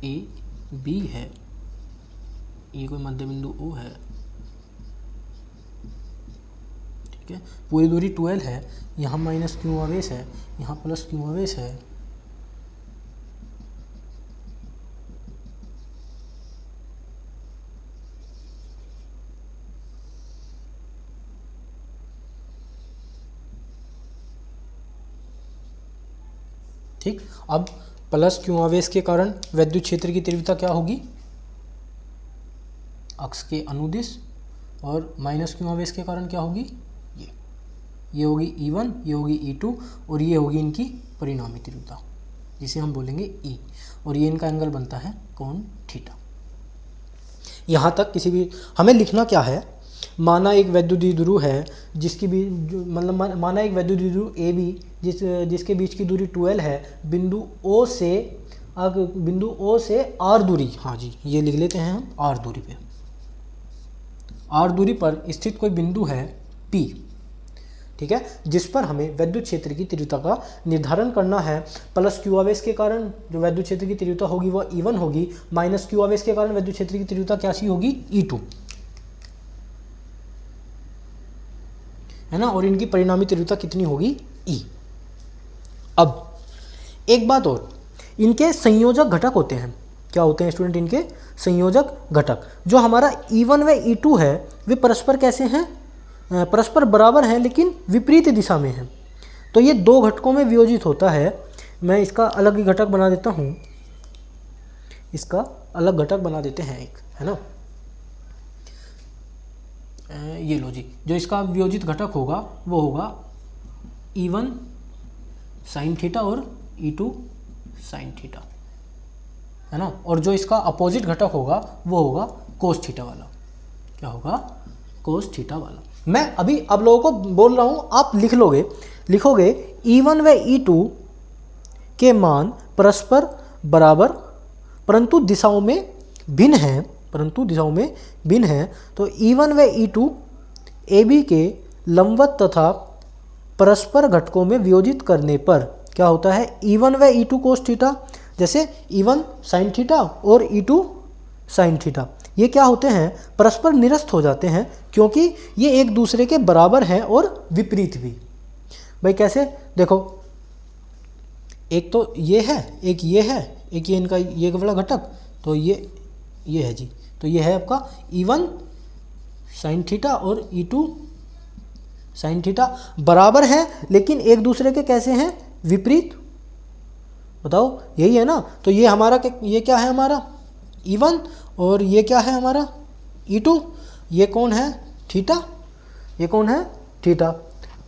ए बी है, ये कोई मध्य बिंदु ओ है, ठीक है। पूरी दूरी 12 है, यहाँ माइनस क्यू आवेश है, यहाँ प्लस क्यू आवेश है, ठीक। अब प्लस क्यू आवेश के कारण विद्युत क्षेत्र की तीव्रता क्या होगी, अक्ष के अनुदिश, और माइनस क्यू आवेश के कारण क्या होगी, ये होगी E1, ये होगी E2, और ये होगी इनकी परिणामी तीव्रता जिसे हम बोलेंगे E, और ये इनका एंगल बनता है कोण थीटा। यहाँ तक किसी भी हमें लिखना क्या है, माना एक वैद्युत द्विध्रुव है जिसकी भी मतलब माना एक वैद्युत द्विध्रुव ए बी जिसके बीच की दूरी 12 है, बिंदु O से R दूरी, हाँ जी ये लिख लेते हैं हम R दूरी पे, R दूरी पर स्थित कोई बिंदु है P, ठीक है, जिस पर हमें विद्युत क्षेत्र की तीव्रता का निर्धारण करना है। प्लस क्यू आवेश के कारण जो विद्युत क्षेत्र की तीव्रता होगी वह E1 होगी, माइनस क्यू आवेश के कारण विद्युत क्षेत्र की तीव्रता कैसी होगी, E2, है ना, और इनकी परिणामी तीव्रता कितनी होगी, E। अब एक बात और, इनके संयोजक घटक होते हैं, क्या होते हैं स्टूडेंट, इनके संयोजक घटक। जो हमारा E1 व E2 है वे परस्पर कैसे हैं, परस्पर बराबर हैं लेकिन विपरीत दिशा में हैं। तो ये दो घटकों में वियोजित होता है। मैं इसका अलग ही घटक बना देता हूँ, इसका अलग घटक बना देते हैं एक, है ना। ये लो जी, जो इसका वियोजित घटक होगा वो होगा E1 साइन थीटा और E2 साइन थीटा, है ना। और जो इसका अपोजिट घटक होगा वो होगा कोस थीटा वाला, क्या होगा, कोस थीटा वाला। मैं अभी अब लोगों को बोल रहा हूँ, आप लिखोगे E1 व E2 के मान परस्पर बराबर परंतु दिशाओं में भिन्न हैं, तो E1 व E2 AB के लंबवत तथा परस्पर घटकों में वियोजित करने पर क्या होता है, E1 व E2 कोस थीटा, जैसे E1 साइन थीटा और E2 साइन थीटा, ये क्या होते हैं, परस्पर निरस्त हो जाते हैं, क्योंकि ये एक दूसरे के बराबर हैं और विपरीत भी। भाई कैसे, देखो एक तो ये है, एक ये है, एक ये इनका ये वाला घटक, तो ये है जी, तो ये है आपका E1 साइन थीटा और E2 साइन थीटा, बराबर हैं लेकिन एक दूसरे के कैसे हैं, विपरीत। बताओ यही है ना, तो ये हमारा ये क्या है हमारा E1 और ये क्या है हमारा E2, ये कौन है थीटा, ये कौन है थीटा।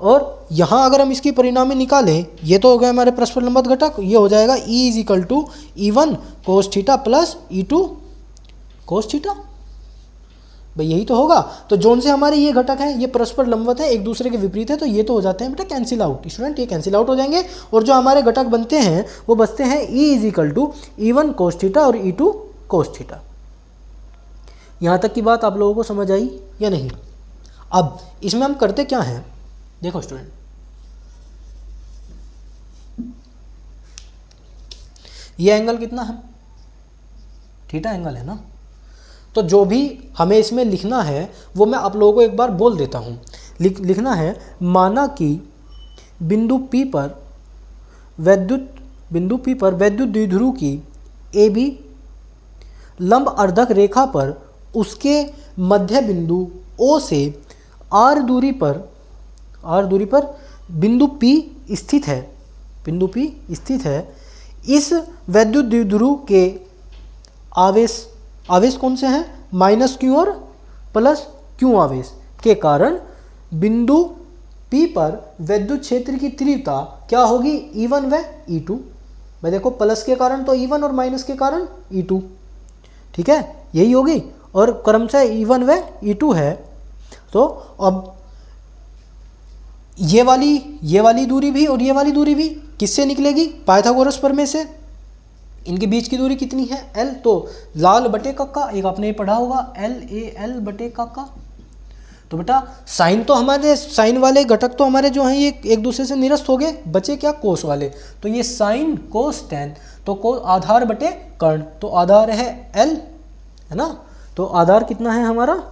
और यहाँ अगर हम इसकी परिणामी निकालें, ये तो हो गया हमारे परस्पर लंबवत घटक, ये हो जाएगा E=E1 cos theta plus E2 cos theta. भाई यही तो होगा, तो जोन से हमारे ये घटक है, ये परस्पर लंबवत है, एक दूसरे के विपरीत है, तो ये तो हो जाते हैं बेटा कैंसिल आउट। स्टूडेंट ये कैंसिल आउट हो जाएंगे और जो हमारे घटक बनते हैं वो बचते हैं E=E1 कोस थीटा और E2 कोस थीटा। यहाँ तक की बात आप लोगों को समझ आई या नहीं। अब इसमें हम करते क्या हैं, देखो स्टूडेंट, ये एंगल कितना है, थीटा एंगल है ना, तो जो भी हमें इसमें लिखना है वो मैं आप लोगों को एक बार बोल देता हूँ। लिखना है, माना कि बिंदु P पर वैद्युत द्विध्रुव की AB लंब अर्धक रेखा पर उसके मध्य बिंदु O से r दूरी पर बिंदु P स्थित है। इस वैद्युत द्विध्रुव के आवेश कौन से हैं, -q और +q आवेश के कारण बिंदु P पर वैद्युत क्षेत्र की तीव्रता क्या होगी, E1 व E2। मैं देखो प्लस के कारण तो E1 और माइनस के कारण E2, ठीक है, यही होगी, और क्रमशः E1 व E2 है। तो अब ये वाली दूरी भी और ये वाली दूरी भी किससे निकलेगी, पाइथागोरस प्रमेय से। इनके बीच की दूरी कितनी है, L, तो लाल बटे कक्का, एक आपने पढ़ा होगा LAL बटे कक्का। तो बेटा साइन तो हमारे साइन वाले घटक तो हमारे जो हैं ये एक दूसरे से निरस्त हो गए, बचे क्या कोस वाले, तो ये साइन कोस टेन, तो आधार बटे कर्ण, तो आधार है L, है ना, तो आधार कितना है हमारा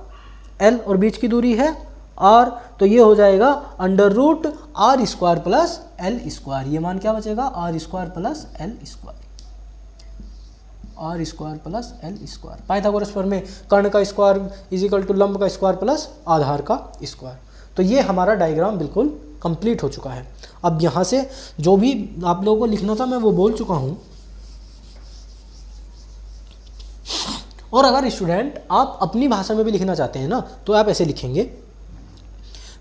L और बीच की दूरी है R, तो ये हो जाएगा √r² प्लस L²। ये मान क्या बचेगा, r² plus L², r² plus L²। Pythagoras प्रमेय कर्ण का स्क्वायर = लंब का स्क्वायर प्लस आधार का स्क्वायर। तो ये हमारा डायग्राम बिल्कुल कंप्लीट हो चुका है। अब यहाँ से जो भी आप लोगों को लिखना था मैं वो बोल चुका हूँ। और अगर स्टूडेंट आप अपनी भाषा में भी लिखना चाहते हैं ना, तो आप ऐसे लिखेंगे,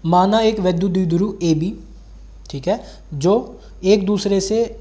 माना एक वैद्युत द्विध्रुव AB, ठीक है, जो एक दूसरे से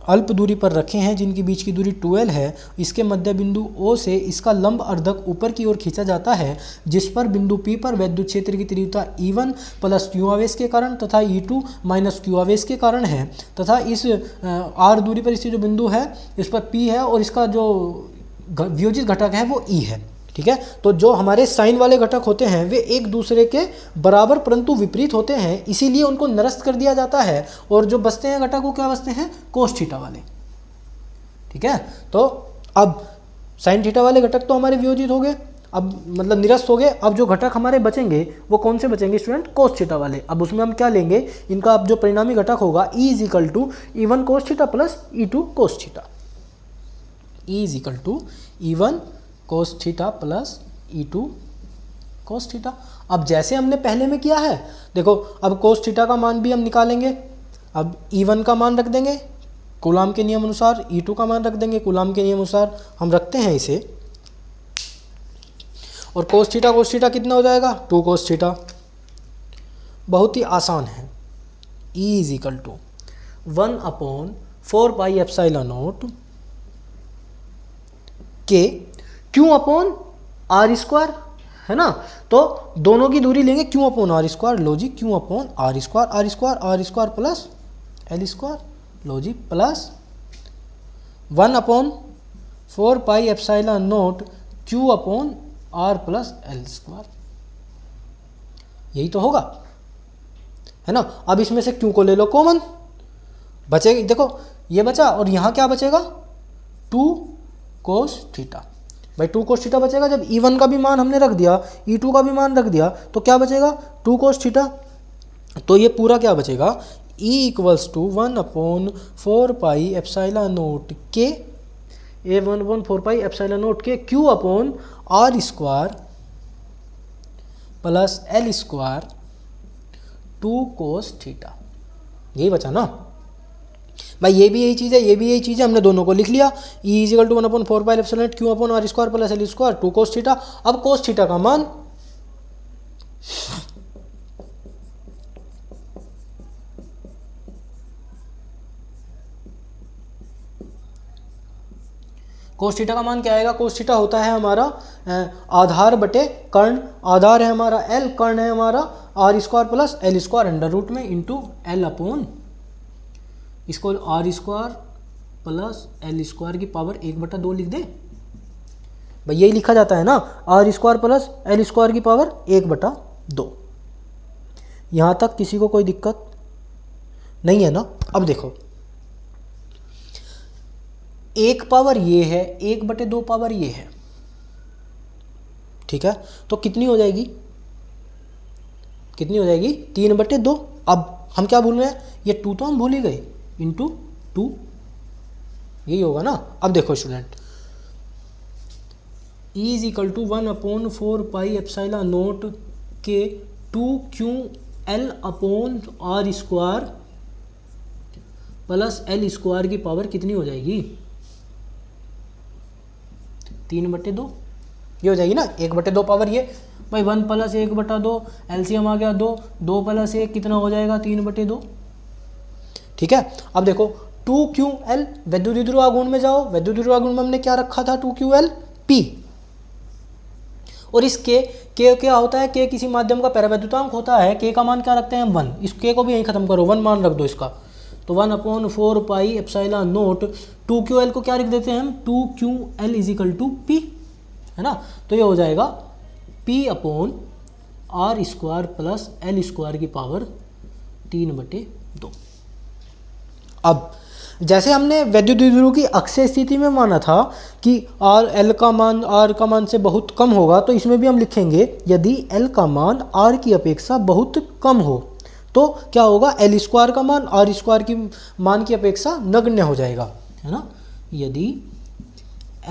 अल्प दूरी पर रखे हैं, जिनकी बीच की दूरी 12 है। इसके मध्य बिंदु O से इसका लंब अर्धक ऊपर की ओर खींचा जाता है, जिस पर बिंदु P पर वैद्युत क्षेत्र की तीव्रता E1 + q आवेश के कारण तथा E2 - q आवेश के कारण है, तथा इस r दूरी पर इससे जो बिंदु है इस पर P है और इसका जो वियोजित घटक है वो E है, ठीक है। तो जो हमारे साइन वाले घटक होते हैं वे एक दूसरे के बराबर परंतु विपरीत होते हैं, इसीलिए उनको निरस्त कर दिया जाता है, और जो बचते हैं घटक वो क्या बचते हैं, कोस थीटा वाले, ठीक है। तो अब साइन थीटा वाले घटक तो हमारे वियोजित हो गए, अब मतलब निरस्त हो गए। अब जो घटक हमारे बचेंगे वो कौन से बचेंगे स्टूडेंट, कोस थीटा वाले। अब उसमें हम क्या लेंगे, इनका अब जो परिणामी घटक होगा E=E1 cos theta plus E2 cos theta, E=E1 cos theta plus E2 कोस थीटा। अब जैसे हमने पहले में किया है, देखो अब कोस थीटा का मान भी हम निकालेंगे। अब E1 का मान रख देंगे कूलाम के नियम अनुसार, E2 का मान रख देंगे कूलाम के नियम अनुसार, हम रखते हैं इसे। और कोस थीटा कितना हो जाएगा, 2 कोस थीटा। बहुत ही आसान है, E=1/4πε0 के Q/r², है ना। तो दोनों की दूरी लेंगे Q/r², लो जी Q/r² प्लस L², लो जी, plus 1/4 4 pi epsilon nought Q upon R plus L square, यही तो होगा, है ना। अब इसमें से क्यू को ले लो कॉमन, बचेगा देखो ये बचा, और यहाँ क्या बचेगा 2 कोस थीटा। भाई 2 कोस थीटा बचेगा, जब E1 का भी मान हमने रख दिया, E2 का भी मान रख दिया, तो क्या बचेगा 2 कोस थीटा। तो ये पूरा क्या बचेगा, E equals to 1/4 pi epsilon nought K, ए 1/4 pi epsilon nought K Q upon R square plus L square 2 cos theta, यही बचा ना भाई। ये भी यही चीज़ है, ये भी यही चीज़ है, हमने दोनों को लिख लिया। E is equal to 1/4 pi epsilon nought Q upon R square plus L square 2 cos theta. अब कोस थीटा का मान कोस थीटा का मान क्या आएगा, कोस थीटा होता है हमारा आधार बटे कर्ण, आधार है हमारा L, कर्ण है हमारा R square plus L square under root में इंटू एल अपॉन, इसको R square plus L square की पावर 1/2 लिख दे भाई, यही लिखा जाता है ना, R square plus L square की पावर 1/2। यहाँ तक किसी को कोई दिक्कत नहीं है ना। अब देखो 1 पावर ये है, 1/2 पावर ये है, ठीक है, तो कितनी हो जाएगी, कितनी हो जाएगी 3/2। अब हम क्या भूल रहे हैं, ये 2 तो हम भूल ही गए, इंटू 2, यही होगा ना। अब देखो student, E is equal to 1/4 pi epsilon nought K 2QL upon R square plus L square की पावर कितनी हो जाएगी 3/2, ये हो जाएगी ना 1/2 पावर ये भाई 1 प्लस 1/2, एलसीएम आ गया 2, 2 प्लस 1 कितना हो जाएगा 3/2, ठीक है। अब देखो 2QL, वैद्युत द्विध्रुव आघूर्ण में जाओ, वैद्युत द्विध्रुव आघूर्ण में हमने क्या रखा था 2QL P, और इस K क्या होता है, K किसी माध्यम का पैरावैद्युतांक होता है, K का मान क्या रखते हैं हम 1, इस K को भी यहीं खत्म करो, 1 मान रख दो इसका, तो 1/4 पाई एप्सिलॉन नोट 2QL को क्या लिख देते हैं हम 2QL is equal to P, है ना। तो ये हो जाएगा P upon R square plus L square की पावर 3/2। अब जैसे हमने वैद्युत द्विध्रुव की अक्षय स्थिति में माना था कि R का मान से बहुत कम होगा, तो इसमें भी हम लिखेंगे यदि L का मान R की अपेक्षा बहुत कम हो तो क्या होगा, एल स्क्वायर का मान आर स्क्वायर की मान की अपेक्षा नगण्य हो जाएगा, है ना। यदि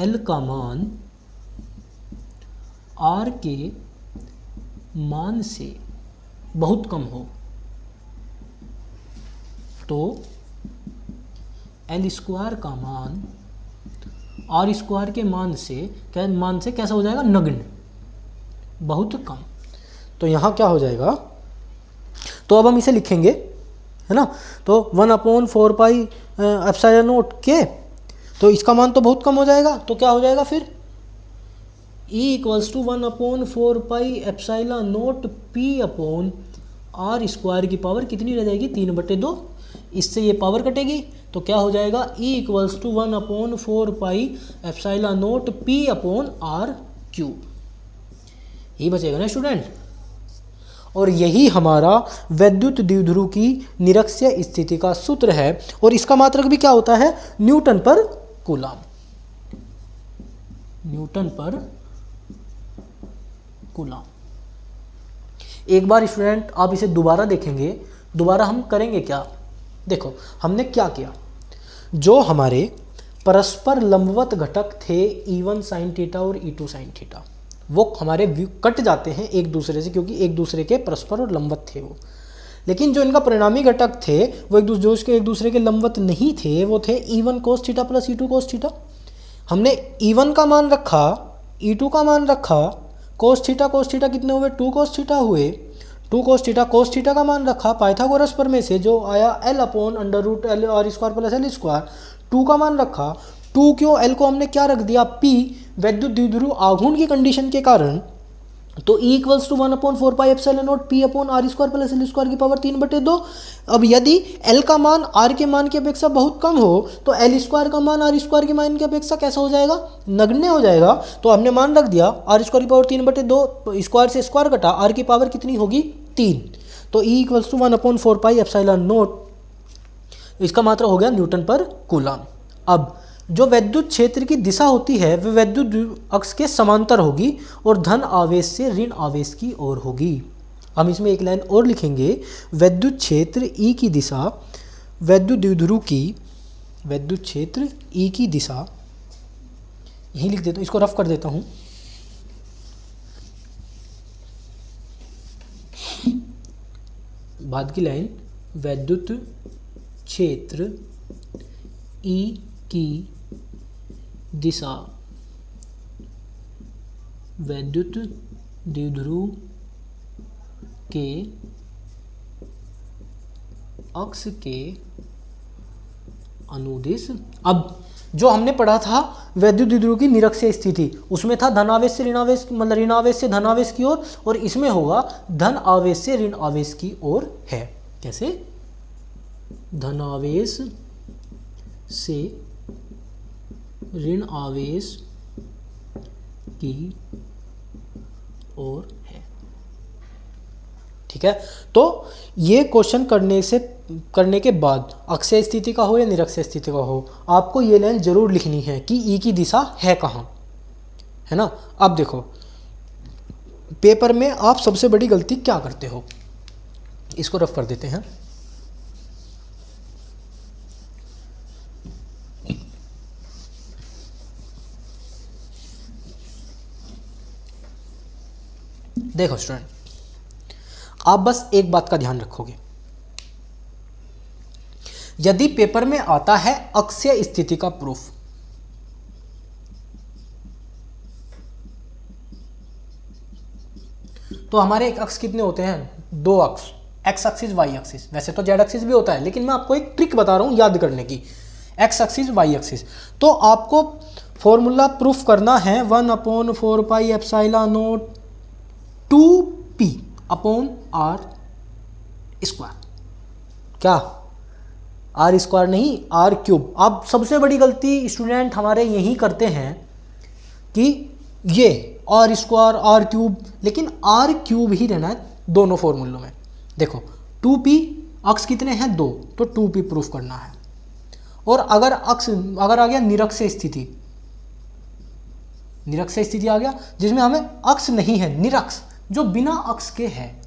L का मान R के मान से बहुत कम हो तो एल स्क्वायर का मान आर स्क्वायर के मान से कैसा हो जाएगा, नगण्य, बहुत कम। तो यहाँ क्या हो जाएगा, तो अब हम इसे लिखेंगे, है ना, तो 1/4 पाई एप्सिलॉन नोट के, तो इसका मान तो बहुत कम हो जाएगा, तो क्या हो जाएगा फिर E equals to 1/4 pi epsilon nought P upon R square की पावर कितनी रह जाएगी 3/2, इससे ये पावर कटेगी, तो क्या हो जाएगा E equals to 1/4 pi epsilon nought P upon R cube, यही बचेगा ना स्टूडेंट। और यही हमारा वैद्युत द्विध्रुव की निरक्षीय स्थिति का सूत्र है, और इसका मात्रक भी क्या होता है, न्यूटन पर कूलम, न्यूटन पर कूलम। एक बार स्टूडेंट आप इसे दोबारा देखेंगे, दोबारा हम करेंगे क्या, देखो हमने क्या किया, जो हमारे परस्पर लंबवत घटक थे E1 sin थीटा और E2 sin थीटा, वो हमारे कट जाते हैं एक दूसरे से, क्योंकि एक दूसरे के परस्पर और लंबवत थे वो। लेकिन जो इनका परिणामी घटक थे वो एक दूसरे के लंबवत नहीं थे, वो थे E1 cos theta plus E2 cos theta. हमने E1 का मान रखा, E2 का मान रखा, cos थीटा कितने हुए 2 cos थीटा हुए, 2 cos थीटा का मान रखा पाइथागोरस प्रमेय से जो आया L upon under root L R square plus L square, 2 का मान रखा, 2 क्यों L को हमने क्या रख दिया P, वैद्युत द्विध्रुव आघूर्ण की कंडीशन के कारण तो E equals to 1/4πε0 P/r² plus L² की पावर 3/2। अब यदि L का मान R के मान की अपेक्षा बहुत कम हो तो L² का मान R² के मान की अपेक्षा कैसा हो जाएगा, नगण्य हो जाएगा। तो हमने मान रख दिया R² की पावर 3/2, स्क्वायर से स्क्वायर कटा, R की पावर कितनी होगी 3। तो E इक्वल्स टू 1/4πε0, इसका मात्रा हो गया न्यूटन पर कूलम। अब जो वैद्युत क्षेत्र की दिशा होती है वह वैद्युत अक्ष के समांतर होगी और धन आवेश से ऋण आवेश की ओर होगी। हम इसमें एक लाइन और लिखेंगे, वैद्युत क्षेत्र E की दिशा, वैद्युत द्विध्रुव की वैद्युत क्षेत्र E की दिशा, यही लिख देता हूँ, इसको रफ कर देता हूँ। बाद की लाइन, वैद्युत क्षेत्र E की दिशा वैद्युत द्विध्रुव के अक्ष के अनुदिश। अब जो हमने पढ़ा था वैद्युत द्विध्रुव की निरक्षीय स्थिति, उसमें था धनावेश से ऋणावेश, मतलब ऋणावेश से धनावेश की ओर, और इसमें होगा धन आवेश से ऋण आवेश की ओर है। कैसे? धनावेश से ऋण आवेश की ओर है। ठीक है, तो ये क्वेश्चन करने के बाद अक्षीय स्थिति का हो या निरक्षीय स्थिति का हो, आपको ये लाइन जरूर लिखनी है कि ई की दिशा है कहाँ, है ना। अब देखो पेपर में आप सबसे बड़ी गलती क्या करते हो, इसको रफ कर देते हैं। देखो स्टूडेंट, आप बस एक बात का ध्यान रखोगे, यदि पेपर में आता है अक्षीय स्थिति का प्रूफ, तो हमारे एक अक्ष कितने होते हैं, दो अक्ष, एक्स एक्सिस वाई एक्सिस। वैसे तो जेड एक्सिस भी होता है, लेकिन मैं आपको एक ट्रिक बता रहा हूं याद करने की, एक्स एक्सिस वाई एक्सिस। तो आपको फॉर्मूला प्रूफ करना है 1/4πε0 2p अपॉन आर स्क्वायर। क्या? आर स्क्वायर नहीं, आर क्यूब। अब सबसे बड़ी गलती स्टूडेंट हमारे यही करते हैं कि ये आर स्क्वायर आर क्यूब, लेकिन आर क्यूब ही रहना है दोनों फॉर्मूलों में। देखो 2p, अक्ष कितने हैं, 2, तो 2p प्रूफ करना है। और अगर आ गया निरक्षीय स्थिति, निरक्षीय स्थिति आ गया जिसमें हमें अक्ष नहीं है, निरक्ष जो बिना अक्ष के है,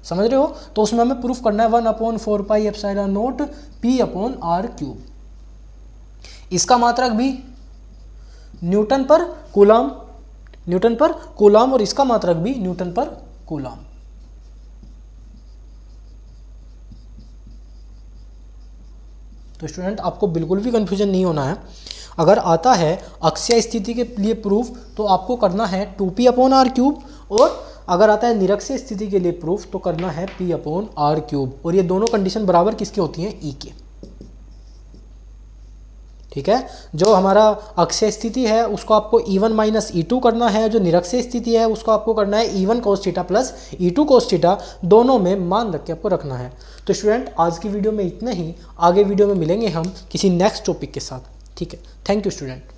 समझ रहे हो, तो उसमें हमें प्रूफ करना है 1/4πε0 p अपॉन आर क्यूब। इसका मात्रक भी न्यूटन पर कूलम, और इसका मात्रक भी न्यूटन पर कूलम। तो स्टूडेंट आपको बिल्कुल भी कंफ्यूजन नहीं होना है। अगर आता है अक्षीय स्थिति के लिए प्रूफ तो आपको करना है 2p अपॉन आर क्यूब, और अगर आता है निरक्षीय स्थिति के लिए प्रूफ तो करना है p अपॉन आर क्यूब। और ये दोनों कंडीशन बराबर किसकी होती हैं, E के। ठीक है, जो हमारा अक्षीय स्थिति है उसको आपको E1 माइनस E2 करना है, जो निरक्षीय स्थिति है उसको आपको करना है E1 cos theta plus E2 cos theta, दोनों में मान रख के आपको रखना है। तो स्टूडेंट आज की वीडियो में इतना ही, आगे वीडियो में मिलेंगे हम किसी नेक्स्ट टॉपिक के साथ। ठीक है, थैंक यू स्टूडेंट।